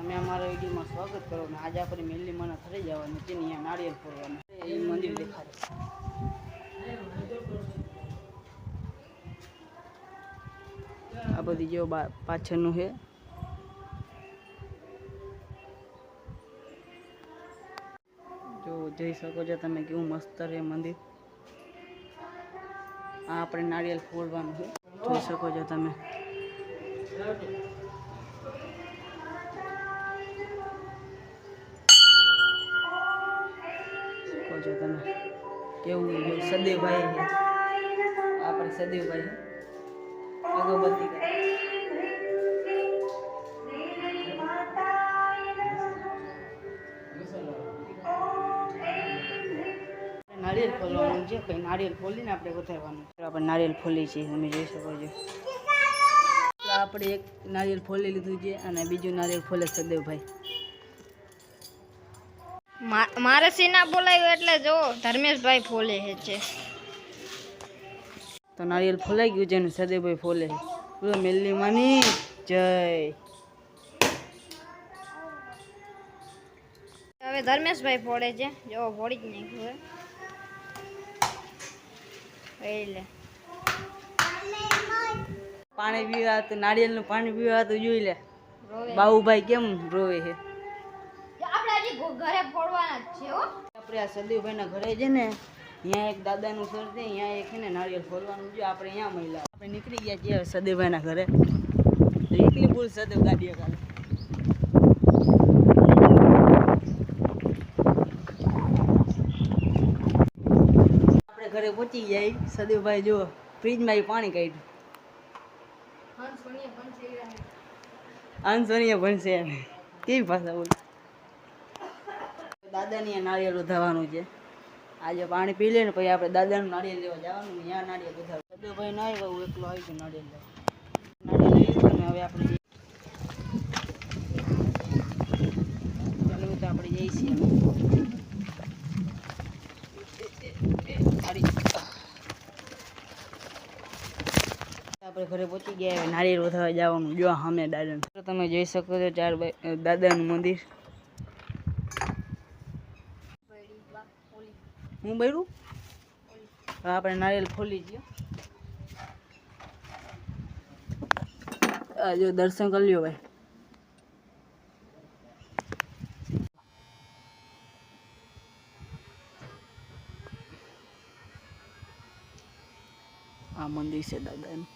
તમે અમારા વિડીયોમાં સ્વાગત કરો ને આજે આપણે મેલી માના ઘરે જવાનું છે ને અહીંયા નાળિયેર ફોડવાનું એ મંદિર દેખાડે આ બધી જો પાછળનું છે જો જોઈ શકો છો તમે કેવું મસ્ત રહે મંદિર આ આપણે નાળિયેર ફોડવાનું છે જોઈ શકો છો તમે તમે કેવું સદેવભાઈ છે આપણે સદેવભાઈ અગરબત્તી નાળિયેર ફોલવાનું છે પછી નાળિયેર ફોલીને આપણે વધારવાનું આપણે નાળિયેર ફોલી છીએ તમે જોઈ શકો છો આપણે એક નાળિયેર ફોલી લીધું છે અને બીજું નાળિયેર ફોલે સદેવભાઈ મારે સીના બોલાયું એટલે જો ધર્મેશભાઈ ફોલે છે તો નાળિયેર ફોલાઈ ગયું છે ને સદેવભાઈ ફોલે છે મેલ્લી માની જય હવે ધર્મેશભાઈ ફોડે છે જો ફોડી જ નાખ્યું એટલે પાણી પીવા તો નાળિયેરનું પાણી પીવા તો જોઈ લે બાબુભાઈ કેમ રોવે છે ઘરે ફોડવાના જ છે હો આપણે આ સદેવભાઈના ઘરે છે ને અહીંયા એક દાદાનું ઘર છે અહીંયા એક છે ને નાળિયેર ફોડવાનું છે આપણે અહીંયા મહિલા આપણે નીકળી ગયા છીએ સદેવભાઈના ઘરે એકલી ભૂલ સદેવ ગાડીએ કાલે આપણે ઘરે પહોંચી જાય સદેવભાઈ જો ફ્રીજમાં પાણી કાઢ્યું અનસોનીએ ભણશે કેવી ભાષા બોલ દાદાની નાળિયેર ઉધાવાનું છે આજે પાણી પી લે ને પછી આપણે દાદાનું નાળિયેર લેવા જવાનું ત્યાં નાળિયેર ઉધારું સદેવભાઈ ના આવ્યા હું એકલો આવી ગયો નાળિયેર લેવા નાળિયેર લઈ લીધું ને હવે આપણે ચાલો તો આપણે જઈએ છીએ આપણે ઘરે પહોંચી ગયા નાળિયેર ઉધારવા જવાનું જો સામે દાદાનું તમે જોઈ શકો છો દાદાનું મંદિર હું બૈરું આપણે નાળિયેર ખોલી છીએ જો દર્શન કરી લ્યો ભાઈ આ મંદિર છે દાદાનું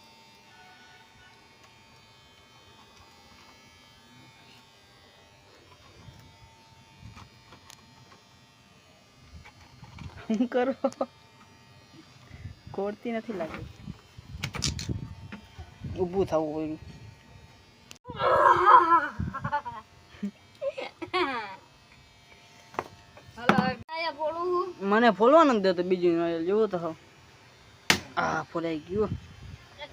શું કરો કોડતી નથી લાગી ઊભું થવું હોય મને ફોલવાનું જ દેતો બીજું જેવું તો આ ફોલાઈ ગયું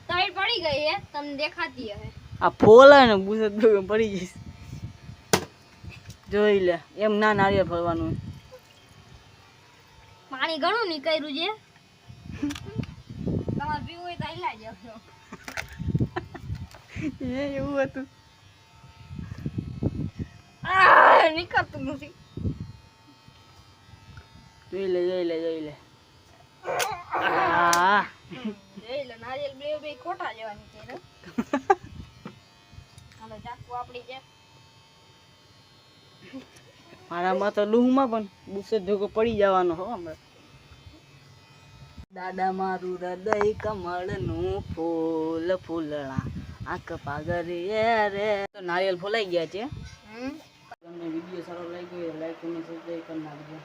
તળ પડી ગઈ હે તમને દેખાતી હે આ ફોલાય ને બુસત પડી જઈશ જોઈ લે એમ ના નાળિયેર ફરવાનું પાણી ઘણું નીકળ્યું છે તમારે પીવું હોય તો આઈલા જાવ એવું હતું નીકળતું નથી જોઈ લે જોઈ લે નારિયેલ બે ખોટા જવાની છે હાલો ચાકુ આપડી છે મારામાં તો લૂહમાં પણ બુસે ભેગો પડી જવાનો હો હમણાં દાદા મારું હૃદય કમળનું ફૂલ ફૂલણા આંખ પાગરીએ રે તો નારિયેલ ફોલાઈ ગયા છે તમને વિડીયો સારો લાગ્યો હોય લાઈક અને સબસ્ક્રાઈબ કરી નાખજો